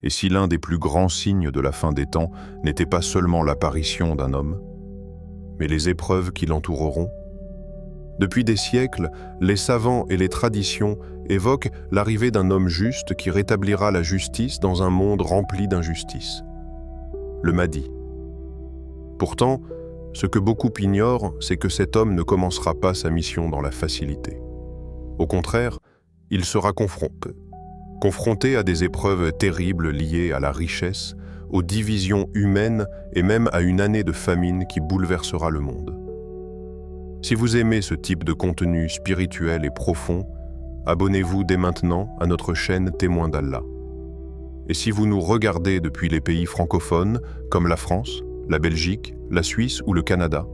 Et si l'un des plus grands signes de la fin des temps n'était pas seulement l'apparition d'un homme, mais les épreuves qui l'entoureront? Depuis des siècles, les savants et les traditions évoquent l'arrivée d'un homme juste qui rétablira la justice dans un monde rempli d'injustice. Le Mahdi. Pourtant, ce que beaucoup ignorent, c'est que cet homme ne commencera pas sa mission dans la facilité. Au contraire, il sera confronté à des épreuves terribles liées à la richesse, aux divisions humaines et même à une année de famine qui bouleversera le monde. Si vous aimez ce type de contenu spirituel et profond, abonnez-vous dès maintenant à notre chaîne Témoins d'Allah. Et si vous nous regardez depuis les pays francophones comme la France, la Belgique, la Suisse ou le Canada,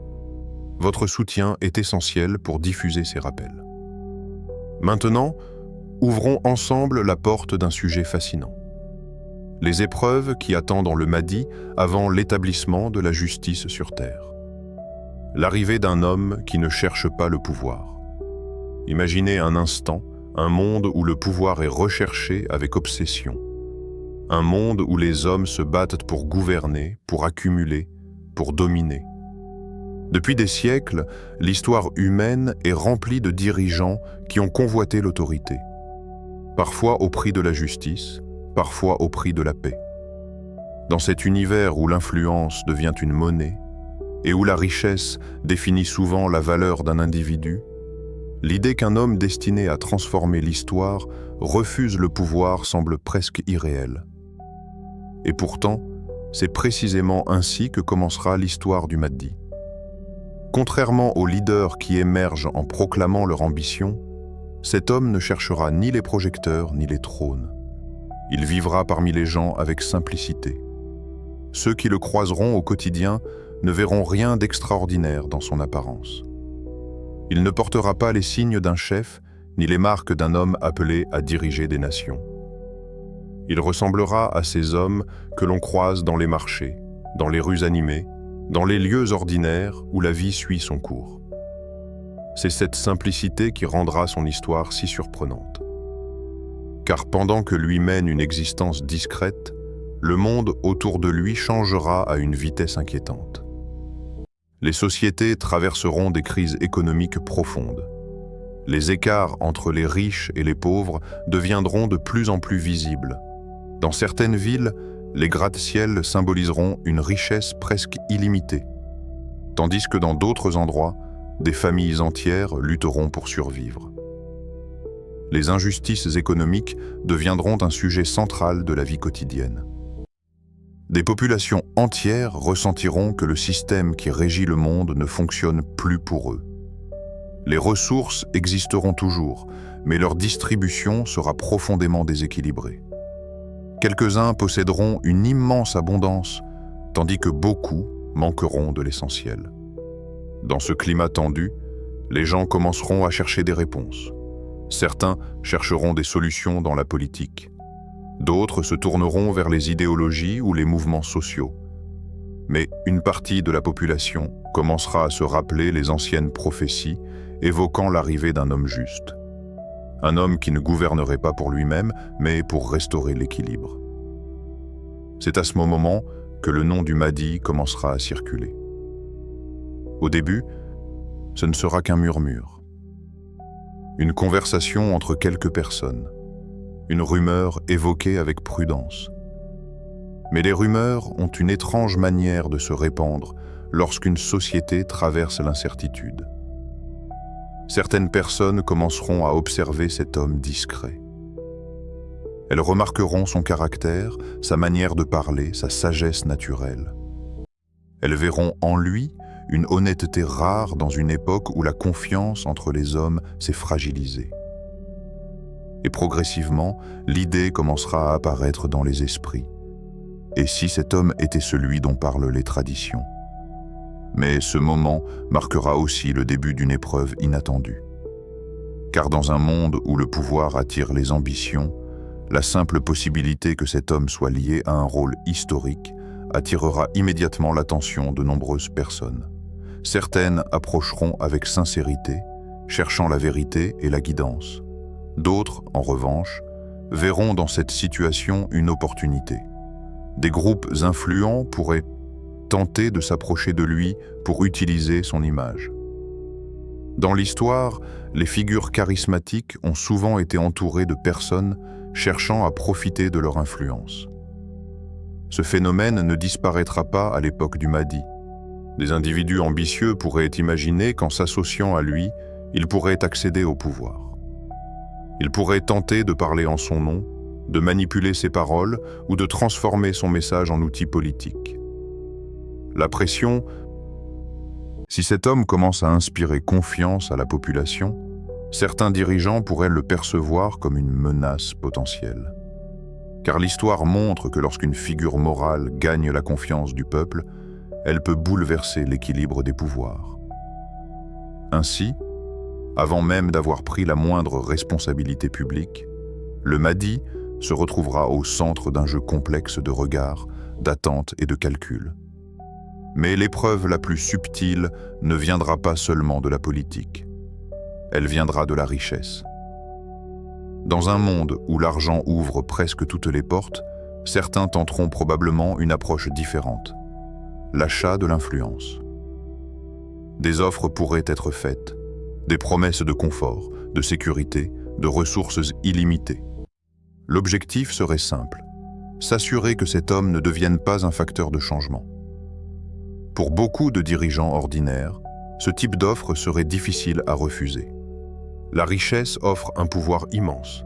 votre soutien est essentiel pour diffuser ces rappels. Maintenant, ouvrons ensemble la porte d'un sujet fascinant. Les épreuves qui attendent le Mahdi avant l'établissement de la justice sur terre. L'arrivée d'un homme qui ne cherche pas le pouvoir. Imaginez un instant un monde où le pouvoir est recherché avec obsession. Un monde où les hommes se battent pour gouverner, pour accumuler, pour dominer. Depuis des siècles, l'histoire humaine est remplie de dirigeants qui ont convoité l'autorité. Parfois au prix de la justice, parfois au prix de la paix. Dans cet univers où l'influence devient une monnaie et où la richesse définit souvent la valeur d'un individu, l'idée qu'un homme destiné à transformer l'histoire refuse le pouvoir semble presque irréelle. Et pourtant, c'est précisément ainsi que commencera l'histoire du Mahdi. Contrairement aux leaders qui émergent en proclamant leur ambition, cet homme ne cherchera ni les projecteurs ni les trônes. Il vivra parmi les gens avec simplicité. Ceux qui le croiseront au quotidien ne verront rien d'extraordinaire dans son apparence. Il ne portera pas les signes d'un chef ni les marques d'un homme appelé à diriger des nations. Il ressemblera à ces hommes que l'on croise dans les marchés, dans les rues animées, dans les lieux ordinaires où la vie suit son cours. C'est cette simplicité qui rendra son histoire si surprenante. Car pendant que lui mène une existence discrète, le monde autour de lui changera à une vitesse inquiétante. Les sociétés traverseront des crises économiques profondes. Les écarts entre les riches et les pauvres deviendront de plus en plus visibles. Dans certaines villes, les gratte-ciels symboliseront une richesse presque illimitée, tandis que dans d'autres endroits, des familles entières lutteront pour survivre. Les injustices économiques deviendront un sujet central de la vie quotidienne. Des populations entières ressentiront que le système qui régit le monde ne fonctionne plus pour eux. Les ressources existeront toujours, mais leur distribution sera profondément déséquilibrée. Quelques-uns posséderont une immense abondance, tandis que beaucoup manqueront de l'essentiel. Dans ce climat tendu, les gens commenceront à chercher des réponses. Certains chercheront des solutions dans la politique. D'autres se tourneront vers les idéologies ou les mouvements sociaux. Mais une partie de la population commencera à se rappeler les anciennes prophéties évoquant l'arrivée d'un homme juste. Un homme qui ne gouvernerait pas pour lui-même, mais pour restaurer l'équilibre. C'est à ce moment que le nom du Mahdi commencera à circuler. Au début, ce ne sera qu'un murmure. Une conversation entre quelques personnes. Une rumeur évoquée avec prudence. Mais les rumeurs ont une étrange manière de se répandre lorsqu'une société traverse l'incertitude. Certaines personnes commenceront à observer cet homme discret. Elles remarqueront son caractère, sa manière de parler, sa sagesse naturelle. Elles verront en lui une honnêteté rare dans une époque où la confiance entre les hommes s'est fragilisée. Et progressivement, l'idée commencera à apparaître dans les esprits. Et si cet homme était celui dont parlent les traditions? Mais ce moment marquera aussi le début d'une épreuve inattendue. Car dans un monde où le pouvoir attire les ambitions, la simple possibilité que cet homme soit lié à un rôle historique attirera immédiatement l'attention de nombreuses personnes. Certaines approcheront avec sincérité, cherchant la vérité et la guidance. D'autres, en revanche, verront dans cette situation une opportunité. Des groupes influents pourraient tenter de s'approcher de lui pour utiliser son image. Dans l'histoire, les figures charismatiques ont souvent été entourées de personnes cherchant à profiter de leur influence. Ce phénomène ne disparaîtra pas à l'époque du Mahdi. Des individus ambitieux pourraient imaginer qu'en s'associant à lui, ils pourraient accéder au pouvoir. Ils pourraient tenter de parler en son nom, de manipuler ses paroles ou de transformer son message en outil politique. La pression, si cet homme commence à inspirer confiance à la population, certains dirigeants pourraient le percevoir comme une menace potentielle. Car l'histoire montre que lorsqu'une figure morale gagne la confiance du peuple, elle peut bouleverser l'équilibre des pouvoirs. Ainsi, avant même d'avoir pris la moindre responsabilité publique, le Mahdi se retrouvera au centre d'un jeu complexe de regards, d'attentes et de calculs. Mais l'épreuve la plus subtile ne viendra pas seulement de la politique. Elle viendra de la richesse. Dans un monde où l'argent ouvre presque toutes les portes, certains tenteront probablement une approche différente. L'achat de l'influence. Des offres pourraient être faites, des promesses de confort, de sécurité, de ressources illimitées. L'objectif serait simple, s'assurer que cet homme ne devienne pas un facteur de changement. Pour beaucoup de dirigeants ordinaires, ce type d'offre serait difficile à refuser. La richesse offre un pouvoir immense.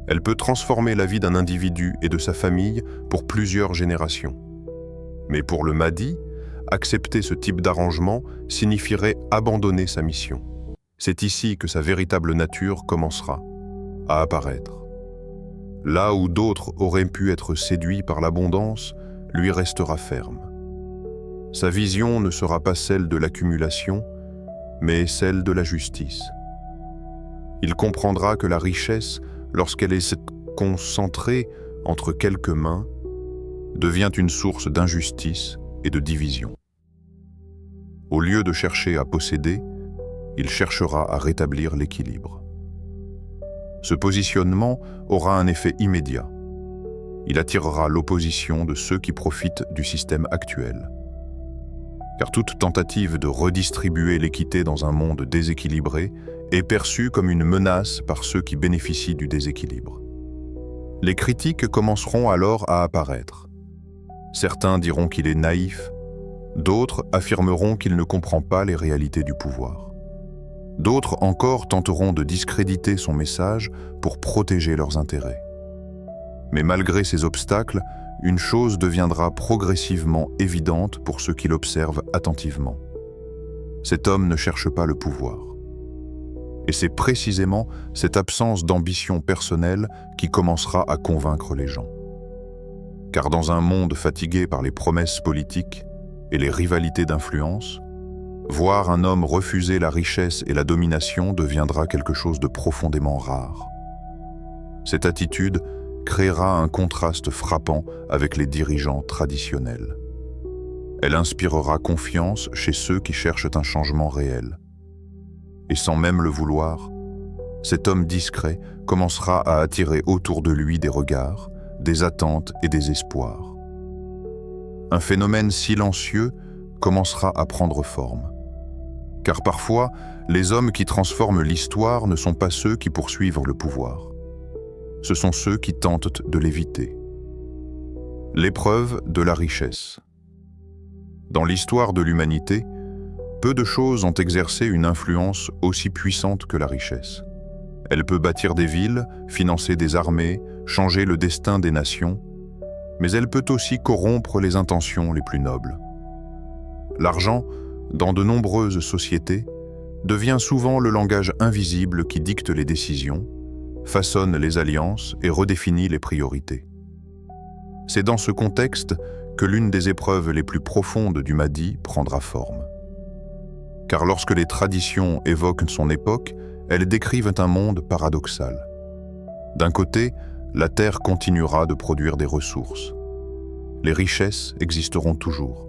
Elle peut transformer la vie d'un individu et de sa famille pour plusieurs générations. Mais pour le Mahdi, accepter ce type d'arrangement signifierait abandonner sa mission. C'est ici que sa véritable nature commencera à apparaître. Là où d'autres auraient pu être séduits par l'abondance, lui restera ferme. Sa vision ne sera pas celle de l'accumulation, mais celle de la justice. Il comprendra que la richesse, lorsqu'elle est concentrée entre quelques mains, devient une source d'injustice et de division. Au lieu de chercher à posséder, il cherchera à rétablir l'équilibre. Ce positionnement aura un effet immédiat. Il attirera l'opposition de ceux qui profitent du système actuel. Car toute tentative de redistribuer l'équité dans un monde déséquilibré est perçue comme une menace par ceux qui bénéficient du déséquilibre. Les critiques commenceront alors à apparaître. Certains diront qu'il est naïf, d'autres affirmeront qu'il ne comprend pas les réalités du pouvoir. D'autres encore tenteront de discréditer son message pour protéger leurs intérêts. Mais malgré ces obstacles, une chose deviendra progressivement évidente pour ceux qui l'observent attentivement. Cet homme ne cherche pas le pouvoir. Et c'est précisément cette absence d'ambition personnelle qui commencera à convaincre les gens. Car dans un monde fatigué par les promesses politiques et les rivalités d'influence, voir un homme refuser la richesse et la domination deviendra quelque chose de profondément rare. Cette attitude créera un contraste frappant avec les dirigeants traditionnels. Elle inspirera confiance chez ceux qui cherchent un changement réel. Et sans même le vouloir, cet homme discret commencera à attirer autour de lui des regards, des attentes et des espoirs. Un phénomène silencieux commencera à prendre forme. Car parfois, les hommes qui transforment l'histoire ne sont pas ceux qui poursuivent le pouvoir. Ce sont ceux qui tentent de l'éviter. L'épreuve de la richesse. Dans l'histoire de l'humanité, peu de choses ont exercé une influence aussi puissante que la richesse. Elle peut bâtir des villes, financer des armées, changer le destin des nations, mais elle peut aussi corrompre les intentions les plus nobles. L'argent, dans de nombreuses sociétés, devient souvent le langage invisible qui dicte les décisions, façonne les alliances et redéfinit les priorités. C'est dans ce contexte que l'une des épreuves les plus profondes du Mahdi prendra forme. Car lorsque les traditions évoquent son époque, elles décrivent un monde paradoxal. D'un côté, la Terre continuera de produire des ressources. Les richesses existeront toujours.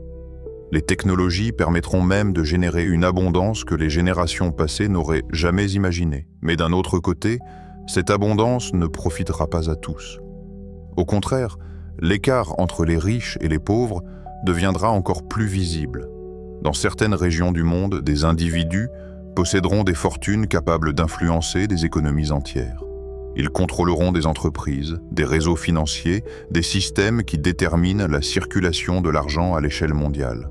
Les technologies permettront même de générer une abondance que les générations passées n'auraient jamais imaginée. Mais d'un autre côté, Cette abondance ne profitera pas à tous. Au contraire, l'écart entre les riches et les pauvres deviendra encore plus visible. Dans certaines régions du monde, des individus posséderont des fortunes capables d'influencer des économies entières. Ils contrôleront des entreprises, des réseaux financiers, des systèmes qui déterminent la circulation de l'argent à l'échelle mondiale.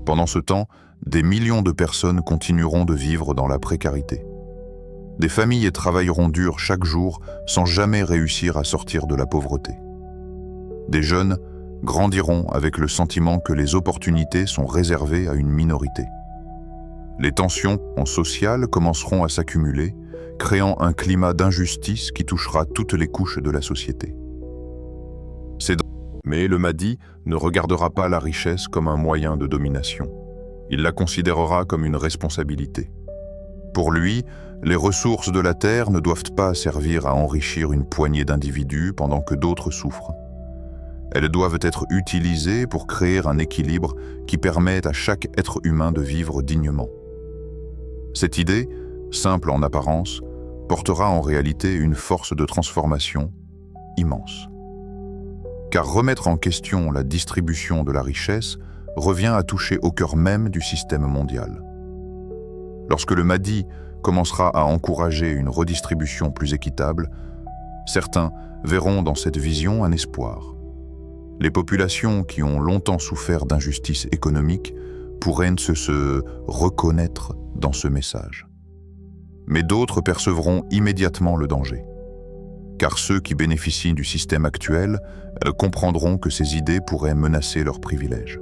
Pendant ce temps, des millions de personnes continueront de vivre dans la précarité. Des familles travailleront dur chaque jour sans jamais réussir à sortir de la pauvreté. Des jeunes grandiront avec le sentiment que les opportunités sont réservées à une minorité. Les tensions sociales commenceront à s'accumuler, créant un climat d'injustice qui touchera toutes les couches de la société. Mais le Mahdi ne regardera pas la richesse comme un moyen de domination. Il la considérera comme une responsabilité. Pour lui, les ressources de la terre ne doivent pas servir à enrichir une poignée d'individus pendant que d'autres souffrent. Elles doivent être utilisées pour créer un équilibre qui permette à chaque être humain de vivre dignement. Cette idée, simple en apparence, portera en réalité une force de transformation immense. Car remettre en question la distribution de la richesse revient à toucher au cœur même du système mondial. Lorsque le Mahdi commencera à encourager une redistribution plus équitable, certains verront dans cette vision un espoir. Les populations qui ont longtemps souffert d'injustice économique pourraient se reconnaître dans ce message. Mais d'autres percevront immédiatement le danger. Car ceux qui bénéficient du système actuel comprendront que ces idées pourraient menacer leurs privilèges.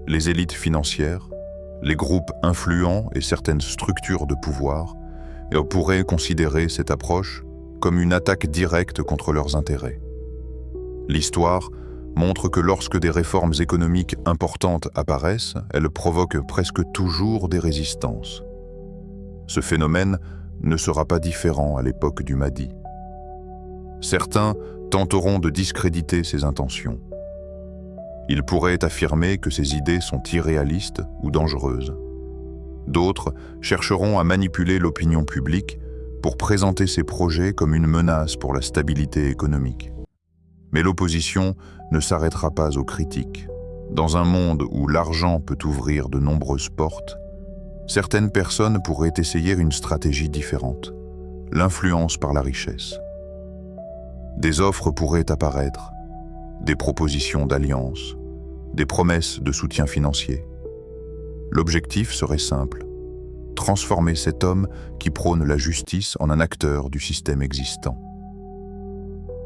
Les élites financières, les groupes influents et certaines structures de pouvoir pourraient considérer cette approche comme une attaque directe contre leurs intérêts. L'histoire montre que lorsque des réformes économiques importantes apparaissent, elles provoquent presque toujours des résistances. Ce phénomène ne sera pas différent à l'époque du Mahdi. Certains tenteront de discréditer ses intentions. Ils pourraient affirmer que ses idées sont irréalistes ou dangereuses. D'autres chercheront à manipuler l'opinion publique pour présenter ses projets comme une menace pour la stabilité économique. Mais l'opposition ne s'arrêtera pas aux critiques. Dans un monde où l'argent peut ouvrir de nombreuses portes, certaines personnes pourraient essayer une stratégie différente, l'influence par la richesse. Des offres pourraient apparaître, des propositions d'alliance, des promesses de soutien financier. L'objectif serait simple, transformer cet homme qui prône la justice en un acteur du système existant.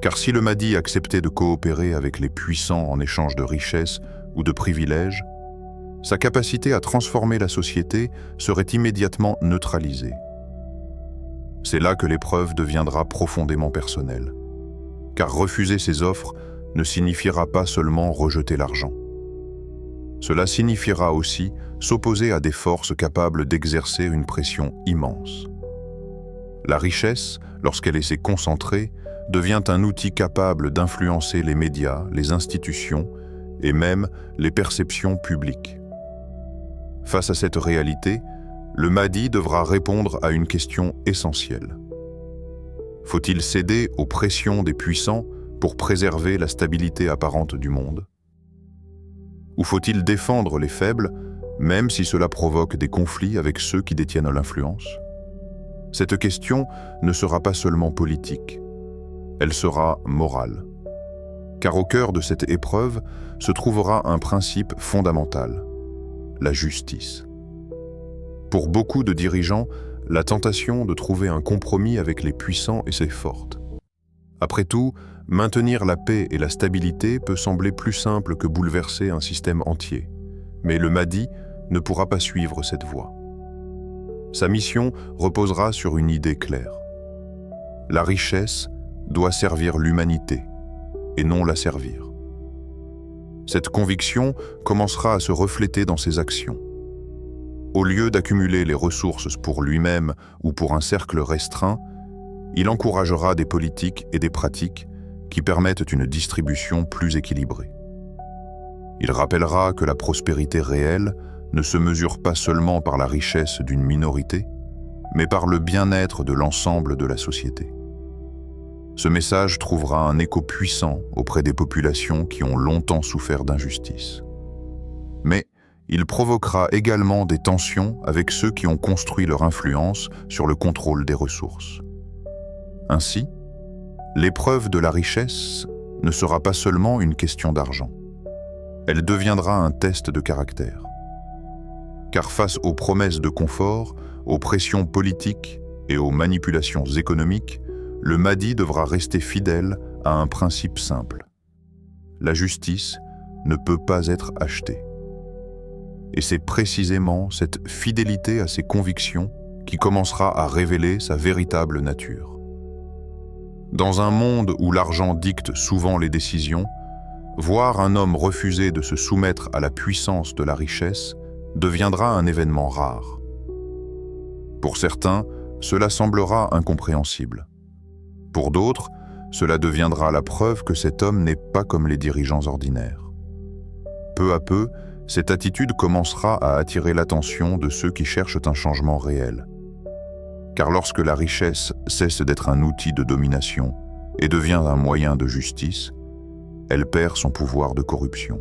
Car si le Mahdi acceptait de coopérer avec les puissants en échange de richesses ou de privilèges, sa capacité à transformer la société serait immédiatement neutralisée. C'est là que l'épreuve deviendra profondément personnelle. Car refuser ces offres ne signifiera pas seulement rejeter l'argent. Cela signifiera aussi s'opposer à des forces capables d'exercer une pression immense. La richesse, lorsqu'elle s'est concentrée, devient un outil capable d'influencer les médias, les institutions et même les perceptions publiques. Face à cette réalité, le Mahdi devra répondre à une question essentielle. Faut-il céder aux pressions des puissants pour préserver la stabilité apparente du monde? Ou faut-il défendre les faibles, même si cela provoque des conflits avec ceux qui détiennent l'influence? Cette question ne sera pas seulement politique, elle sera morale. Car au cœur de cette épreuve se trouvera un principe fondamental, la justice. Pour beaucoup de dirigeants, la tentation de trouver un compromis avec les puissants est forte. Après tout, maintenir la paix et la stabilité peut sembler plus simple que bouleverser un système entier. Mais le Mahdi ne pourra pas suivre cette voie. Sa mission reposera sur une idée claire. La richesse doit servir l'humanité et non la servir. Cette conviction commencera à se refléter dans ses actions. Au lieu d'accumuler les ressources pour lui-même ou pour un cercle restreint, il encouragera des politiques et des pratiques qui permettent une distribution plus équilibrée. Il rappellera que la prospérité réelle ne se mesure pas seulement par la richesse d'une minorité, mais par le bien-être de l'ensemble de la société. Ce message trouvera un écho puissant auprès des populations qui ont longtemps souffert d'injustice. Mais il provoquera également des tensions avec ceux qui ont construit leur influence sur le contrôle des ressources. Ainsi, l'épreuve de la richesse ne sera pas seulement une question d'argent. Elle deviendra un test de caractère. Car face aux promesses de confort, aux pressions politiques et aux manipulations économiques, le Mahdi devra rester fidèle à un principe simple. La justice ne peut pas être achetée. Et c'est précisément cette fidélité à ses convictions qui commencera à révéler sa véritable nature. Dans un monde où l'argent dicte souvent les décisions, voir un homme refuser de se soumettre à la puissance de la richesse deviendra un événement rare. Pour certains, cela semblera incompréhensible. Pour d'autres, cela deviendra la preuve que cet homme n'est pas comme les dirigeants ordinaires. Peu à peu, cette attitude commencera à attirer l'attention de ceux qui cherchent un changement réel. Car lorsque la richesse cesse d'être un outil de domination et devient un moyen de justice, elle perd son pouvoir de corruption.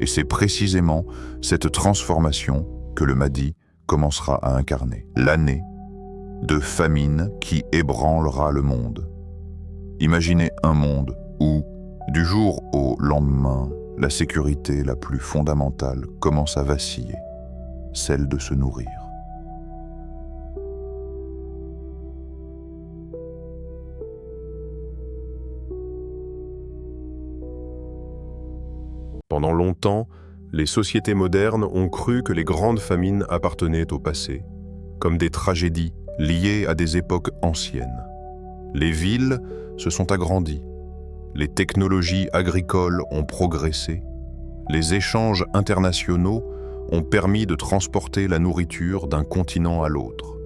Et c'est précisément cette transformation que le Mahdi commencera à incarner. L'année de famine qui ébranlera le monde. Imaginez un monde où, du jour au lendemain, la sécurité la plus fondamentale commence à vaciller, celle de se nourrir. Pendant longtemps, les sociétés modernes ont cru que les grandes famines appartenaient au passé, comme des tragédies liées à des époques anciennes. Les villes se sont agrandies, les technologies agricoles ont progressé, les échanges internationaux ont permis de transporter la nourriture d'un continent à l'autre.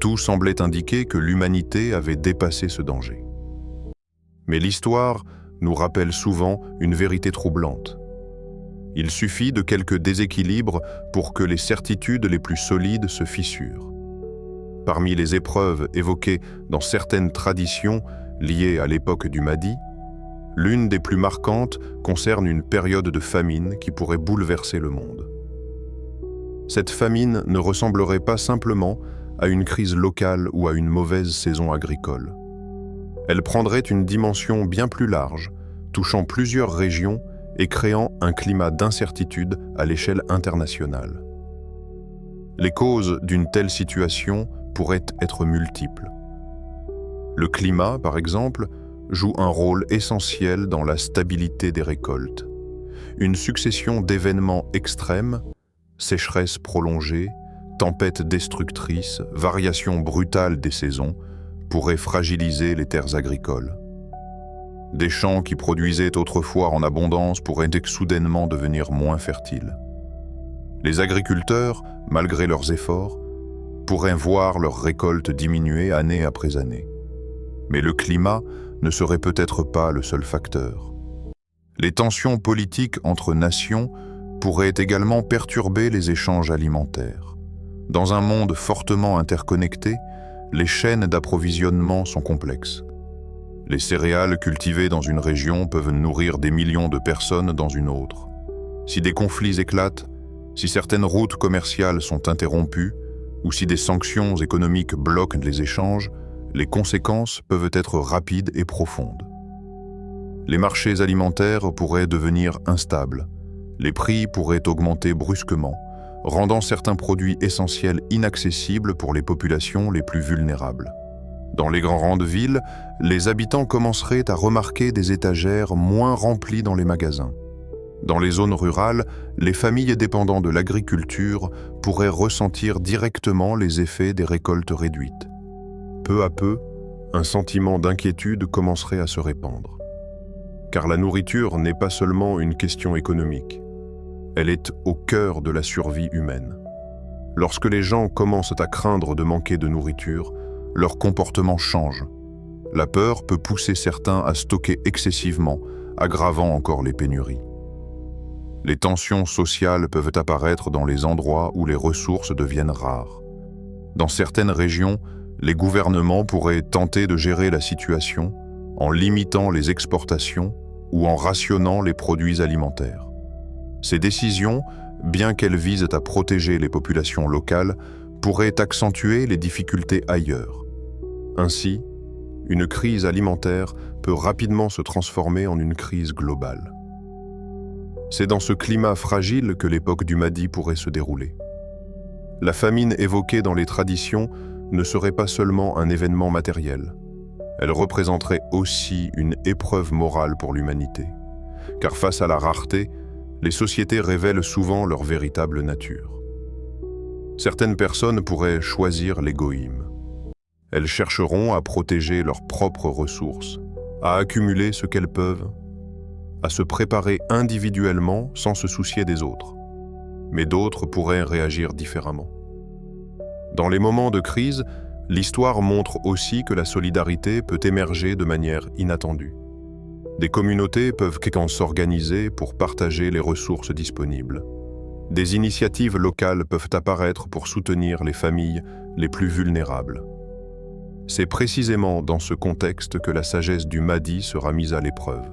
Tout semblait indiquer que l'humanité avait dépassé ce danger. Mais l'histoire nous rappelle souvent une vérité troublante. Il suffit de quelques déséquilibres pour que les certitudes les plus solides se fissurent. Parmi les épreuves évoquées dans certaines traditions liées à l'époque du Mahdi, l'une des plus marquantes concerne une période de famine qui pourrait bouleverser le monde. Cette famine ne ressemblerait pas simplement à une crise locale ou à une mauvaise saison agricole. Elle prendrait une dimension bien plus large, touchant plusieurs régions et créant un climat d'incertitude à l'échelle internationale. Les causes d'une telle situation pourraient être multiples. Le climat, par exemple, joue un rôle essentiel dans la stabilité des récoltes. Une succession d'événements extrêmes, sécheresse prolongée, tempêtes destructrices, variations brutales des saisons, pourraient fragiliser les terres agricoles. Des champs qui produisaient autrefois en abondance pourraient soudainement devenir moins fertiles. Les agriculteurs, malgré leurs efforts, pourraient voir leurs récoltes diminuer année après année. Mais le climat ne serait peut-être pas le seul facteur. Les tensions politiques entre nations pourraient également perturber les échanges alimentaires. Dans un monde fortement interconnecté, les chaînes d'approvisionnement sont complexes. Les céréales cultivées dans une région peuvent nourrir des millions de personnes dans une autre. Si des conflits éclatent, si certaines routes commerciales sont interrompues, ou si des sanctions économiques bloquent les échanges, les conséquences peuvent être rapides et profondes. Les marchés alimentaires pourraient devenir instables, les prix pourraient augmenter brusquement, rendant certains produits essentiels inaccessibles pour les populations les plus vulnérables. Dans les grandes villes, les habitants commenceraient à remarquer des étagères moins remplies dans les magasins. Dans les zones rurales, les familles dépendant de l'agriculture pourraient ressentir directement les effets des récoltes réduites. Peu à peu, un sentiment d'inquiétude commencerait à se répandre. Car la nourriture n'est pas seulement une question économique. Elle est au cœur de la survie humaine. Lorsque les gens commencent à craindre de manquer de nourriture, leur comportement change. La peur peut pousser certains à stocker excessivement, aggravant encore les pénuries. Les tensions sociales peuvent apparaître dans les endroits où les ressources deviennent rares. Dans certaines régions, les gouvernements pourraient tenter de gérer la situation en limitant les exportations ou en rationnant les produits alimentaires. Ces décisions, bien qu'elles visent à protéger les populations locales, pourraient accentuer les difficultés ailleurs. Ainsi, une crise alimentaire peut rapidement se transformer en une crise globale. C'est dans ce climat fragile que l'époque du Mahdi pourrait se dérouler. La famine évoquée dans les traditions ne serait pas seulement un événement matériel. Elle représenterait aussi une épreuve morale pour l'humanité. Car face à la rareté, les sociétés révèlent souvent leur véritable nature. Certaines personnes pourraient choisir l'égoïsme. Elles chercheront à protéger leurs propres ressources, à accumuler ce qu'elles peuvent, à se préparer individuellement sans se soucier des autres. Mais d'autres pourraient réagir différemment. Dans les moments de crise, l'histoire montre aussi que la solidarité peut émerger de manière inattendue. Des communautés peuvent s'organiser pour partager les ressources disponibles. Des initiatives locales peuvent apparaître pour soutenir les familles les plus vulnérables. C'est précisément dans ce contexte que la sagesse du Mahdi sera mise à l'épreuve.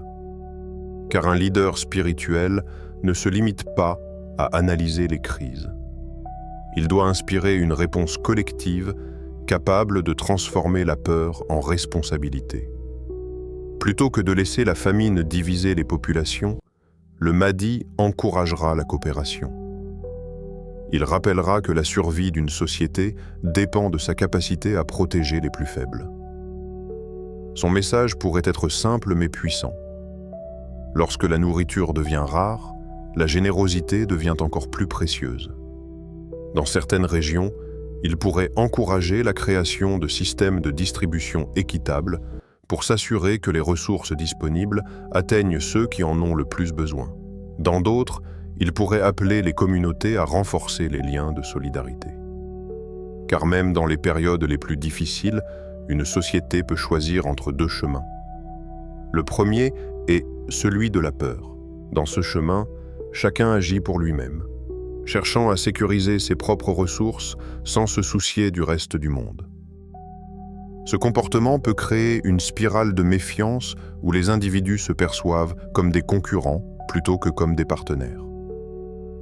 Car un leader spirituel ne se limite pas à analyser les crises. Il doit inspirer une réponse collective capable de transformer la peur en responsabilité. Plutôt que de laisser la famine diviser les populations, le Mahdi encouragera la coopération. Il rappellera que la survie d'une société dépend de sa capacité à protéger les plus faibles. Son message pourrait être simple mais puissant. Lorsque la nourriture devient rare, la générosité devient encore plus précieuse. Dans certaines régions, il pourrait encourager la création de systèmes de distribution équitables pour s'assurer que les ressources disponibles atteignent ceux qui en ont le plus besoin. Dans d'autres, il pourrait appeler les communautés à renforcer les liens de solidarité. Car même dans les périodes les plus difficiles, une société peut choisir entre deux chemins. Le premier est celui de la peur. Dans ce chemin, chacun agit pour lui-même, cherchant à sécuriser ses propres ressources sans se soucier du reste du monde. Ce comportement peut créer une spirale de méfiance où les individus se perçoivent comme des concurrents plutôt que comme des partenaires.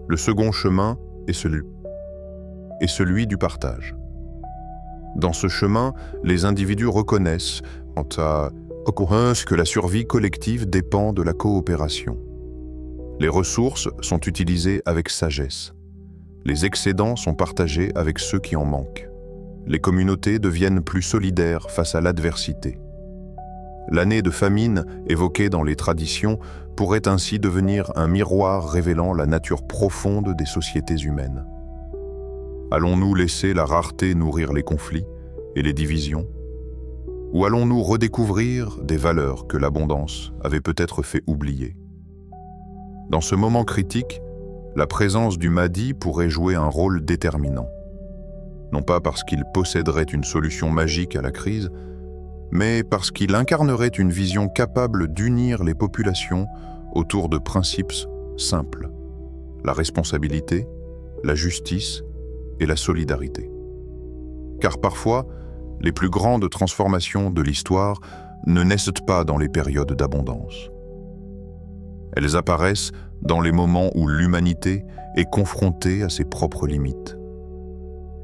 Le second chemin est celui du partage. Dans ce chemin, les individus reconnaissent que la survie collective dépend de la coopération. Les ressources sont utilisées avec sagesse. Les excédents sont partagés avec ceux qui en manquent. Les communautés deviennent plus solidaires face à l'adversité. L'année de famine, évoquée dans les traditions, pourrait ainsi devenir un miroir révélant la nature profonde des sociétés humaines. Allons-nous laisser la rareté nourrir les conflits et les divisions? Ou allons-nous redécouvrir des valeurs que l'abondance avait peut-être fait oublier? Dans ce moment critique, la présence du Mahdi pourrait jouer un rôle déterminant. Non pas parce qu'il posséderait une solution magique à la crise, mais parce qu'il incarnerait une vision capable d'unir les populations autour de principes simples: la responsabilité, la justice et la solidarité. Car parfois, les plus grandes transformations de l'histoire ne naissent pas dans les périodes d'abondance. Elles apparaissent dans les moments où l'humanité est confrontée à ses propres limites.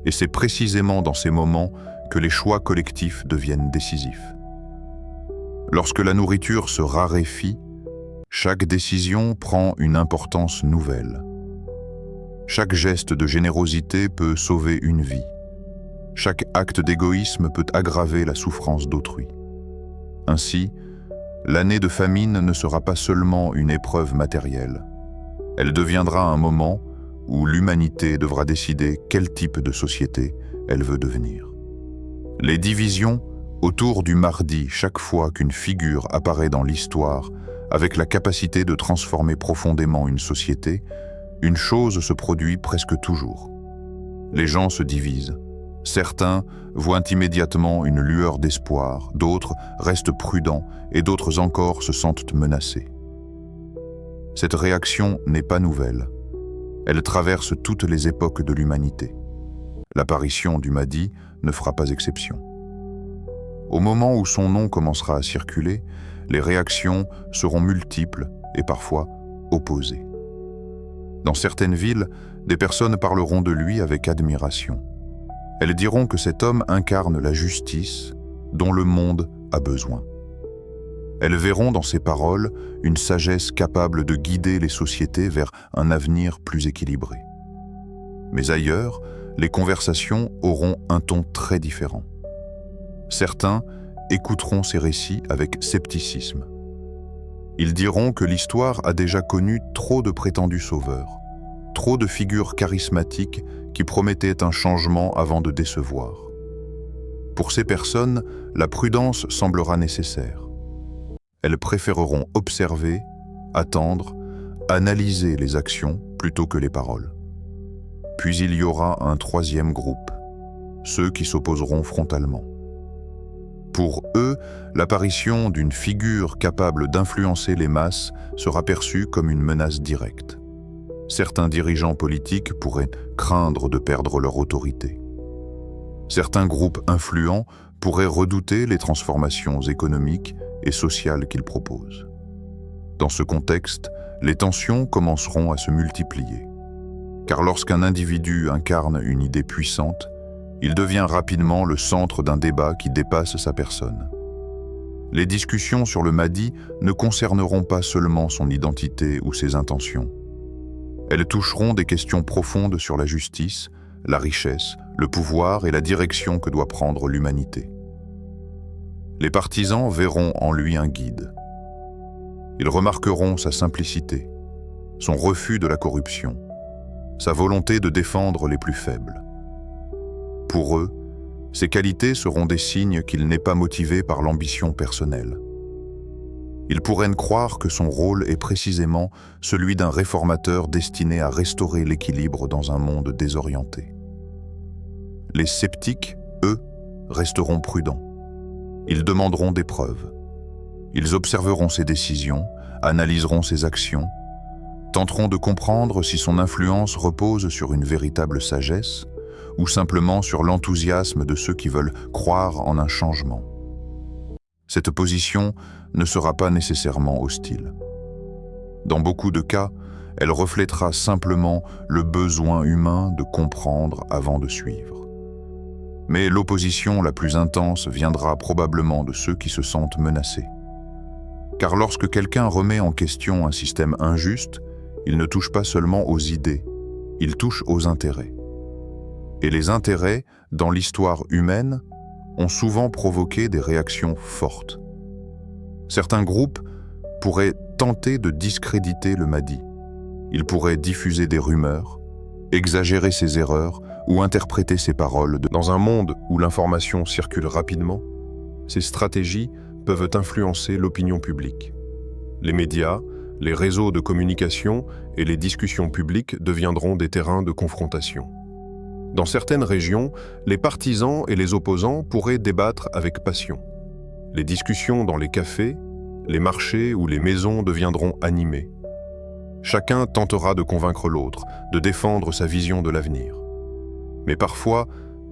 Et c'est précisément dans ces moments que les choix collectifs deviennent décisifs. Lorsque la nourriture se raréfie, chaque décision prend une importance nouvelle. Chaque geste de générosité peut sauver une vie. Chaque acte d'égoïsme peut aggraver la souffrance d'autrui. Ainsi, l'année de famine ne sera pas seulement une épreuve matérielle. Elle deviendra un moment où l'humanité devra décider quel type de société elle veut devenir. Les divisions autour du Mahdi chaque fois qu'une figure apparaît dans l'histoire avec la capacité de transformer profondément une société, une chose se produit presque toujours. Les gens se divisent. Certains voient immédiatement une lueur d'espoir, d'autres restent prudents et d'autres encore se sentent menacés. Cette réaction n'est pas nouvelle. Elle traverse toutes les époques de l'humanité. L'apparition du Mahdi ne fera pas exception. Au moment où son nom commencera à circuler, les réactions seront multiples et parfois opposées. Dans certaines villes, des personnes parleront de lui avec admiration. Elles diront que cet homme incarne la justice dont le monde a besoin. Elles verront dans ses paroles une sagesse capable de guider les sociétés vers un avenir plus équilibré. Mais ailleurs, les conversations auront un ton très différent. Certains écouteront ces récits avec scepticisme. Ils diront que l'histoire a déjà connu trop de prétendus sauveurs, trop de figures charismatiques qui promettaient un changement avant de décevoir. Pour ces personnes, la prudence semblera nécessaire. Elles préféreront observer, attendre, analyser les actions plutôt que les paroles. Puis il y aura un troisième groupe, ceux qui s'opposeront frontalement. Pour eux, l'apparition d'une figure capable d'influencer les masses sera perçue comme une menace directe. Certains dirigeants politiques pourraient craindre de perdre leur autorité. Certains groupes influents pourraient redouter les transformations économiques et sociales qu'il propose. Dans ce contexte, les tensions commenceront à se multiplier. Car lorsqu'un individu incarne une idée puissante, il devient rapidement le centre d'un débat qui dépasse sa personne. Les discussions sur le Mahdi ne concerneront pas seulement son identité ou ses intentions. Elles toucheront des questions profondes sur la justice, la richesse, le pouvoir et la direction que doit prendre l'humanité. Les partisans verront en lui un guide. Ils remarqueront sa simplicité, son refus de la corruption, sa volonté de défendre les plus faibles. Pour eux, ces qualités seront des signes qu'il n'est pas motivé par l'ambition personnelle. Ils pourraient croire que son rôle est précisément celui d'un réformateur destiné à restaurer l'équilibre dans un monde désorienté. Les sceptiques, eux, resteront prudents. Ils demanderont des preuves. Ils observeront ses décisions, analyseront ses actions, tenteront de comprendre si son influence repose sur une véritable sagesse ou simplement sur l'enthousiasme de ceux qui veulent croire en un changement. Cette position ne sera pas nécessairement hostile. Dans beaucoup de cas, elle reflètera simplement le besoin humain de comprendre avant de suivre. Mais l'opposition la plus intense viendra probablement de ceux qui se sentent menacés. Car lorsque quelqu'un remet en question un système injuste, il ne touche pas seulement aux idées, il touche aux intérêts. Et les intérêts, dans l'histoire humaine, ont souvent provoqué des réactions fortes. Certains groupes pourraient tenter de discréditer le Mahdi. Ils pourraient diffuser des rumeurs, exagérer ses erreurs ou interpréter ses paroles. Dans un monde où l'information circule rapidement, ces stratégies peuvent influencer l'opinion publique. Les médias, les réseaux de communication et les discussions publiques deviendront des terrains de confrontation. Dans certaines régions, les partisans et les opposants pourraient débattre avec passion. Les discussions dans les cafés, les marchés ou les maisons deviendront animées. Chacun tentera de convaincre l'autre, de défendre sa vision de l'avenir. Mais parfois,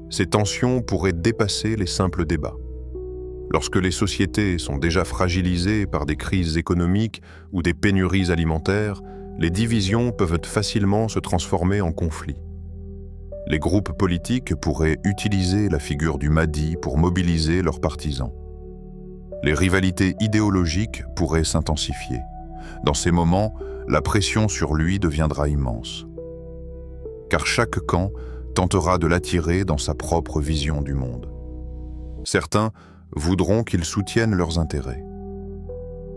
ces tensions pourraient dépasser les simples débats. Lorsque les sociétés sont déjà fragilisées par des crises économiques ou des pénuries alimentaires, les divisions peuvent facilement se transformer en conflits. Les groupes politiques pourraient utiliser la figure du Mahdi pour mobiliser leurs partisans. Les rivalités idéologiques pourraient s'intensifier. Dans ces moments, la pression sur lui deviendra immense. Car chaque camp tentera de l'attirer dans sa propre vision du monde. Certains voudront qu'il soutienne leurs intérêts.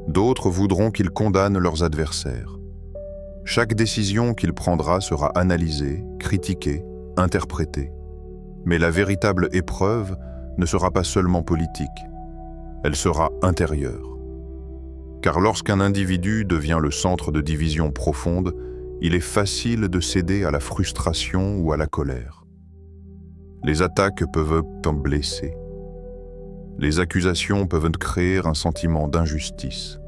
D'autres voudront qu'il condamne leurs adversaires. Chaque décision qu'il prendra sera analysée, critiquée, interprétée. Mais la véritable épreuve ne sera pas seulement politique, elle sera intérieure. Car lorsqu'un individu devient le centre de divisions profondes, il est facile de céder à la frustration ou à la colère. Les attaques peuvent blesser. Les accusations peuvent créer un sentiment d'injustice.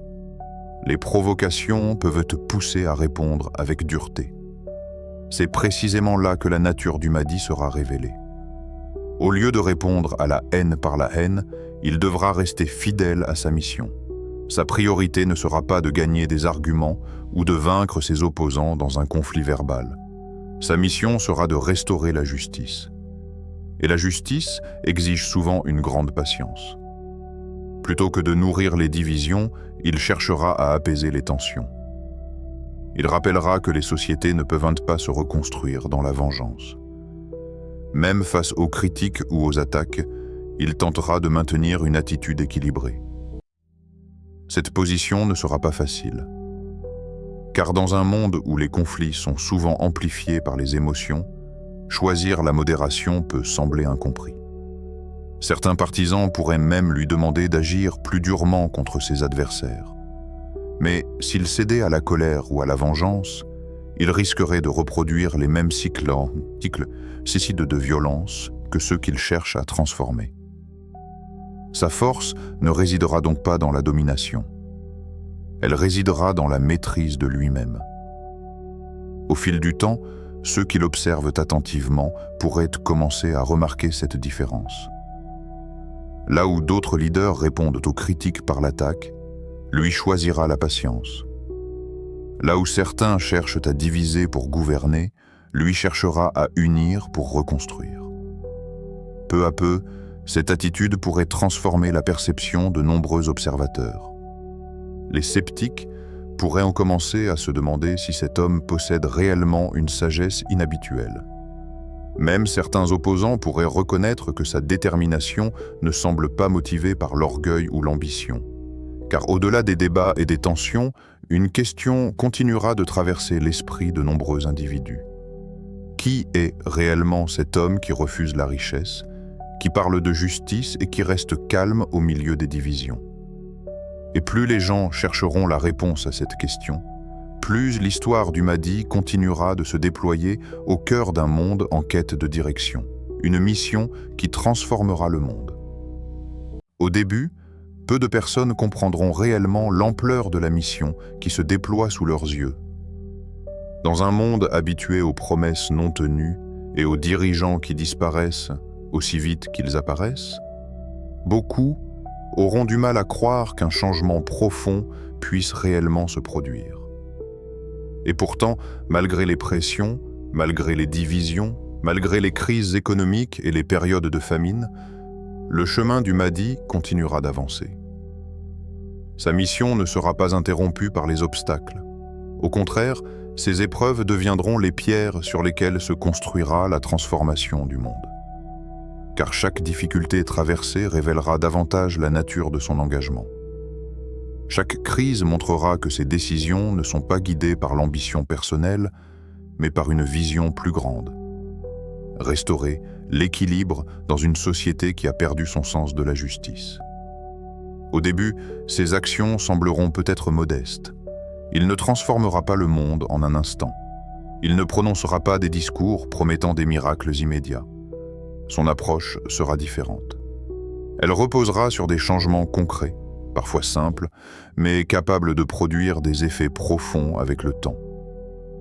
Les provocations peuvent te pousser à répondre avec dureté. C'est précisément là que la nature du Mahdi sera révélée. Au lieu de répondre à la haine par la haine, il devra rester fidèle à sa mission. Sa priorité ne sera pas de gagner des arguments ou de vaincre ses opposants dans un conflit verbal. Sa mission sera de restaurer la justice. Et la justice exige souvent une grande patience. Plutôt que de nourrir les divisions, il cherchera à apaiser les tensions. Il rappellera que les sociétés ne peuvent pas se reconstruire dans la vengeance. Même face aux critiques ou aux attaques, il tentera de maintenir une attitude équilibrée. Cette position ne sera pas facile. Car dans un monde où les conflits sont souvent amplifiés par les émotions, choisir la modération peut sembler incompris. Certains partisans pourraient même lui demander d'agir plus durement contre ses adversaires. Mais s'il cédait à la colère ou à la vengeance, il risquerait de reproduire les mêmes cycles de violence que ceux qu'il cherche à transformer. Sa force ne résidera donc pas dans la domination. Elle résidera dans la maîtrise de lui-même. Au fil du temps, ceux qui l'observent attentivement pourraient commencer à remarquer cette différence. Là où d'autres leaders répondent aux critiques par l'attaque, lui choisira la patience. Là où certains cherchent à diviser pour gouverner, lui cherchera à unir pour reconstruire. Peu à peu, cette attitude pourrait transformer la perception de nombreux observateurs. Les sceptiques pourraient en commencer à se demander si cet homme possède réellement une sagesse inhabituelle. Même certains opposants pourraient reconnaître que sa détermination ne semble pas motivée par l'orgueil ou l'ambition. Car au-delà des débats et des tensions, une question continuera de traverser l'esprit de nombreux individus. Qui est réellement cet homme qui refuse la richesse, qui parle de justice et qui reste calme au milieu des divisions? Et plus les gens chercheront la réponse à cette question, plus l'histoire du Mahdi continuera de se déployer au cœur d'un monde en quête de direction, une mission qui transformera le monde. Au début, peu de personnes comprendront réellement l'ampleur de la mission qui se déploie sous leurs yeux. Dans un monde habitué aux promesses non tenues et aux dirigeants qui disparaissent aussi vite qu'ils apparaissent, beaucoup auront du mal à croire qu'un changement profond puisse réellement se produire. Et pourtant, malgré les pressions, malgré les divisions, malgré les crises économiques et les périodes de famine, le chemin du Mahdi continuera d'avancer. Sa mission ne sera pas interrompue par les obstacles. Au contraire, ces épreuves deviendront les pierres sur lesquelles se construira la transformation du monde. Car chaque difficulté traversée révélera davantage la nature de son engagement. Chaque crise montrera que ses décisions ne sont pas guidées par l'ambition personnelle, mais par une vision plus grande. Restaurer l'équilibre dans une société qui a perdu son sens de la justice. Au début, ses actions sembleront peut-être modestes. Il ne transformera pas le monde en un instant. Il ne prononcera pas des discours promettant des miracles immédiats. Son approche sera différente. Elle reposera sur des changements concrets, parfois simples, mais capables de produire des effets profonds avec le temps.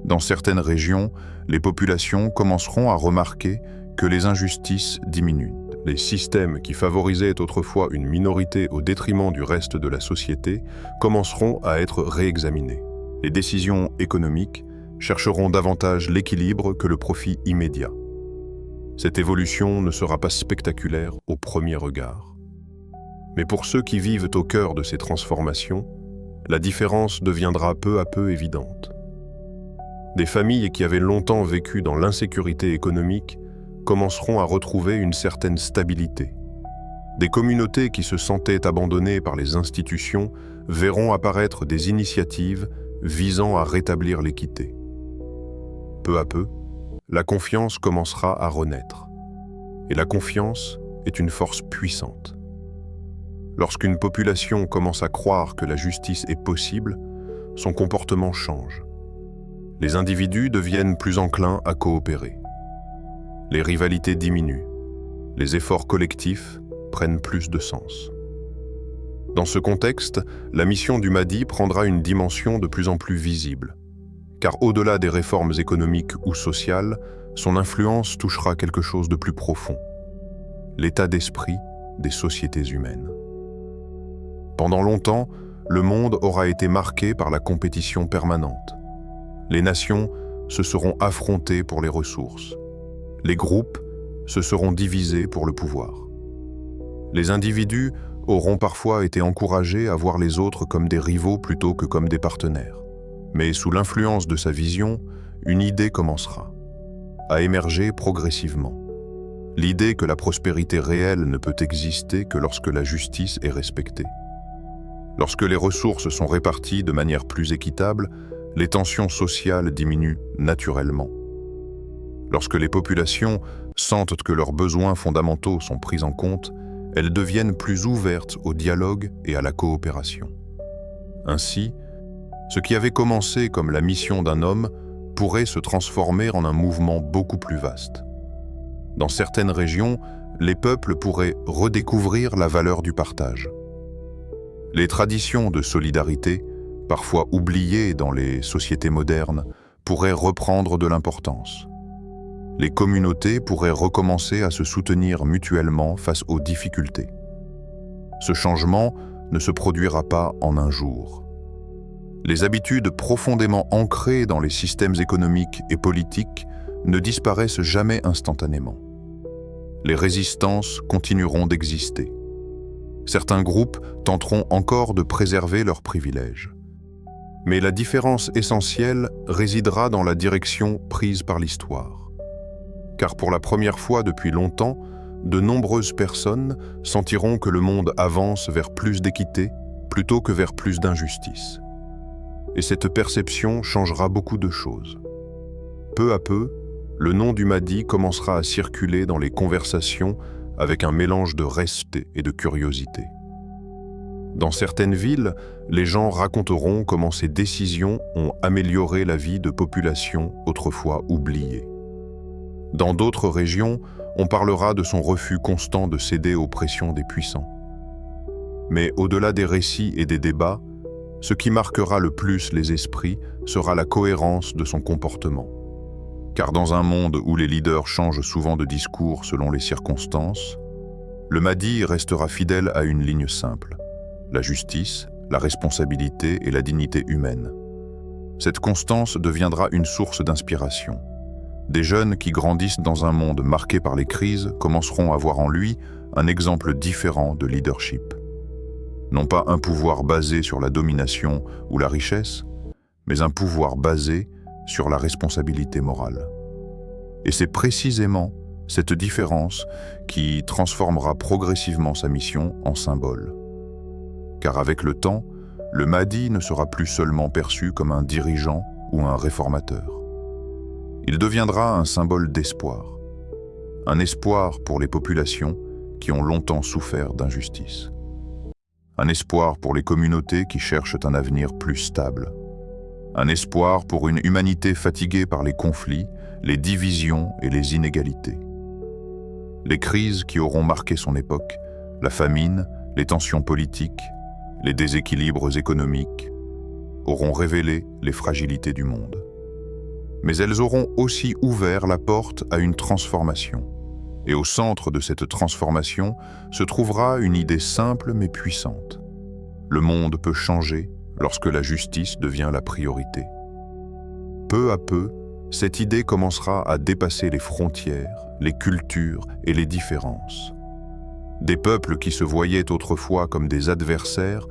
Dans certaines régions, les populations commenceront à remarquer que les injustices diminuent. Les systèmes qui favorisaient autrefois une minorité au détriment du reste de la société commenceront à être réexaminés. Les décisions économiques chercheront davantage l'équilibre que le profit immédiat. Cette évolution ne sera pas spectaculaire au premier regard. Mais pour ceux qui vivent au cœur de ces transformations, la différence deviendra peu à peu évidente. Des familles qui avaient longtemps vécu dans l'insécurité économique commenceront à retrouver une certaine stabilité. Des communautés qui se sentaient abandonnées par les institutions verront apparaître des initiatives visant à rétablir l'équité. Peu à peu, la confiance commencera à renaître. Et la confiance est une force puissante. Lorsqu'une population commence à croire que la justice est possible, son comportement change. Les individus deviennent plus enclins à coopérer. Les rivalités diminuent. Les efforts collectifs prennent plus de sens. Dans ce contexte, la mission du Mahdi prendra une dimension de plus en plus visible. Car au-delà des réformes économiques ou sociales, son influence touchera quelque chose de plus profond. l'état d'esprit des sociétés humaines. Pendant longtemps, le monde aura été marqué par la compétition permanente. Les nations se seront affrontées pour les ressources. Les groupes se seront divisés pour le pouvoir. Les individus auront parfois été encouragés à voir les autres comme des rivaux plutôt que comme des partenaires. Mais sous l'influence de sa vision, une idée commencera à émerger progressivement. L'idée que la prospérité réelle ne peut exister que lorsque la justice est respectée. Lorsque les ressources sont réparties de manière plus équitable, les tensions sociales diminuent naturellement. Lorsque les populations sentent que leurs besoins fondamentaux sont pris en compte, elles deviennent plus ouvertes au dialogue et à la coopération. Ainsi, ce qui avait commencé comme la mission d'un homme pourrait se transformer en un mouvement beaucoup plus vaste. Dans certaines régions, les peuples pourraient redécouvrir la valeur du partage. Les traditions de solidarité, parfois oubliées dans les sociétés modernes, pourraient reprendre de l'importance. Les communautés pourraient recommencer à se soutenir mutuellement face aux difficultés. Ce changement ne se produira pas en un jour. Les habitudes profondément ancrées dans les systèmes économiques et politiques ne disparaissent jamais instantanément. Les résistances continueront d'exister. Certains groupes tenteront encore de préserver leurs privilèges. Mais la différence essentielle résidera dans la direction prise par l'histoire. Car pour la première fois depuis longtemps, de nombreuses personnes sentiront que le monde avance vers plus d'équité plutôt que vers plus d'injustice. Et cette perception changera beaucoup de choses. Peu à peu, le nom du Mahdi commencera à circuler dans les conversations avec un mélange de respect et de curiosité. Dans certaines villes, les gens raconteront comment ces décisions ont amélioré la vie de populations autrefois oubliées. Dans d'autres régions, on parlera de son refus constant de céder aux pressions des puissants. Mais au-delà des récits et des débats, ce qui marquera le plus les esprits sera la cohérence de son comportement. Car dans un monde où les leaders changent souvent de discours selon les circonstances, le Mahdi restera fidèle à une ligne simple: la justice, la responsabilité et la dignité humaine. Cette constance deviendra une source d'inspiration. Des jeunes qui grandissent dans un monde marqué par les crises commenceront à voir en lui un exemple différent de leadership. Non pas un pouvoir basé sur la domination ou la richesse, mais un pouvoir basé sur la responsabilité morale. Et c'est précisément cette différence qui transformera progressivement sa mission en symbole. Car avec le temps, le Mahdi ne sera plus seulement perçu comme un dirigeant ou un réformateur. Il deviendra un symbole d'espoir. Un espoir pour les populations qui ont longtemps souffert d'injustice. Un espoir pour les communautés qui cherchent un avenir plus stable. Un espoir pour une humanité fatiguée par les conflits, les divisions et les inégalités. Les crises qui auront marqué son époque, la famine, les tensions politiques, les déséquilibres économiques, auront révélé les fragilités du monde. Mais elles auront aussi ouvert la porte à une transformation. Et au centre de cette transformation se trouvera une idée simple mais puissante. Le monde peut changer lorsque la justice devient la priorité. Peu à peu, cette idée commencera à dépasser les frontières, les cultures et les différences. Des peuples qui se voyaient autrefois comme des adversaires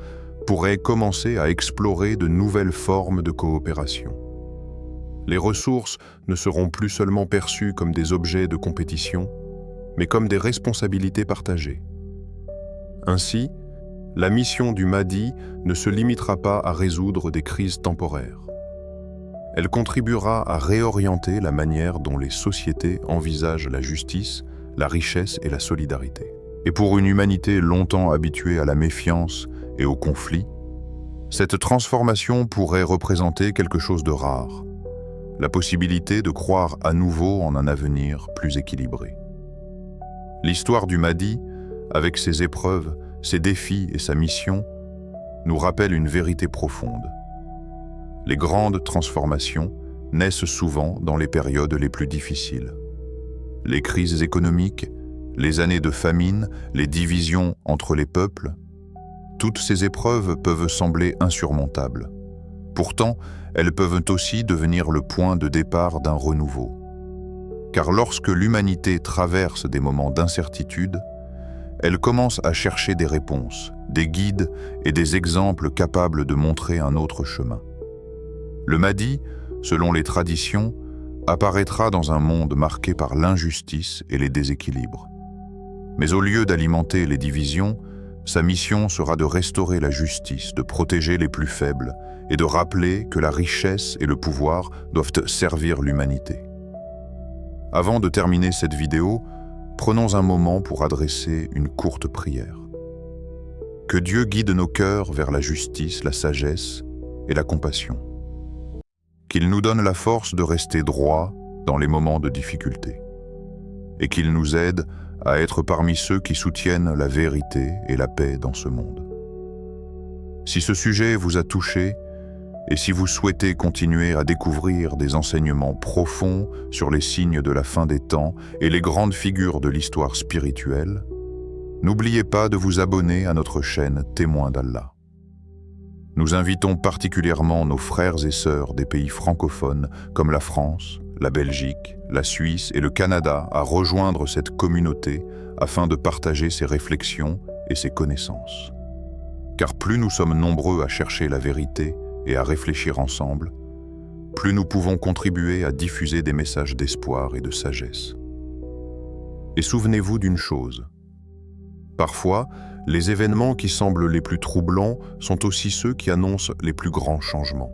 pourraient commencer à explorer de nouvelles formes de coopération. Les ressources ne seront plus seulement perçues comme des objets de compétition, mais comme des responsabilités partagées. Ainsi, la mission du Mahdi ne se limitera pas à résoudre des crises temporaires. Elle contribuera à réorienter la manière dont les sociétés envisagent la justice, la richesse et la solidarité. Et pour une humanité longtemps habituée à la méfiance et au conflit, cette transformation pourrait représenter quelque chose de rare, la possibilité de croire à nouveau en un avenir plus équilibré. L'histoire du Mahdi, avec ses épreuves, ses défis et sa mission, nous rappelle une vérité profonde. Les grandes transformations naissent souvent dans les périodes les plus difficiles. Les crises économiques, les années de famine, les divisions entre les peuples, toutes ces épreuves peuvent sembler insurmontables. Pourtant, elles peuvent aussi devenir le point de départ d'un renouveau. Car lorsque l'humanité traverse des moments d'incertitude, elle commence à chercher des réponses, des guides et des exemples capables de montrer un autre chemin. Le Mahdi, selon les traditions, apparaîtra dans un monde marqué par l'injustice et les déséquilibres. Mais au lieu d'alimenter les divisions, sa mission sera de restaurer la justice, de protéger les plus faibles et de rappeler que la richesse et le pouvoir doivent servir l'humanité. Avant de terminer cette vidéo, prenons un moment pour adresser une courte prière. Que Dieu guide nos cœurs vers la justice, la sagesse et la compassion. Qu'il nous donne la force de rester droits dans les moments de difficulté. Et qu'il nous aide à être parmi ceux qui soutiennent la vérité et la paix dans ce monde. Si ce sujet vous a touché, et si vous souhaitez continuer à découvrir des enseignements profonds sur les signes de la fin des temps et les grandes figures de l'histoire spirituelle, n'oubliez pas de vous abonner à notre chaîne Témoins d'Allah. Nous invitons particulièrement nos frères et sœurs des pays francophones comme la France, la Belgique, la Suisse et le Canada à rejoindre cette communauté afin de partager ses réflexions et ses connaissances. Car plus nous sommes nombreux à chercher la vérité et à réfléchir ensemble, plus nous pouvons contribuer à diffuser des messages d'espoir et de sagesse. Et souvenez-vous d'une chose. Parfois, les événements qui semblent les plus troublants sont aussi ceux qui annoncent les plus grands changements.